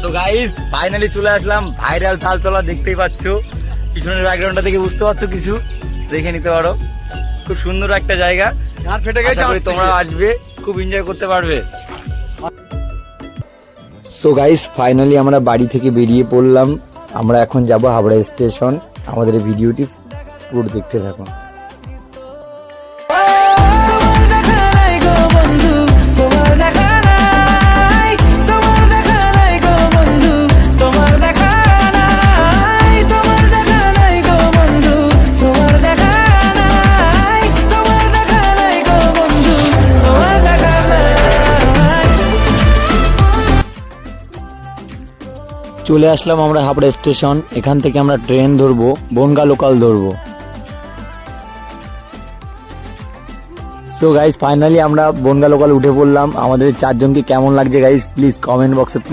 তো guys finally চলে আসলাম viral Taltala, দেখতেই পাচ্ছ পিছনের ব্যাকগ্রাউন্ডটা দেখে বুঝতে পারছো, কিছু দেখে নিতে পারো। খুব সুন্দর একটা জায়গা, গান ফেটে গেছে, আশা করি তোমরা আসবে, খুব এনজয় করতে পারবে। সো গাইস ফাইনালি আমরা বাড়ি থেকে বেরিয়ে পড়লাম, আমরা এখন যাব হাবড়া স্টেশন। আমাদের ভিডিওটি পুরো দেখতে থাকুন। চলে আসলাম আমরা হাবড়া স্টেশন, এখান থেকে আমরা ট্রেন ধরবো, বনগা লোকাল ধরবো। সো গাইস ফাইনালি আমরা বনগা লোকাল উঠে পড়লাম। আমাদের চারজনকে কেমন লাগছে গাইস প্লিজ কমেন্ট বক্সে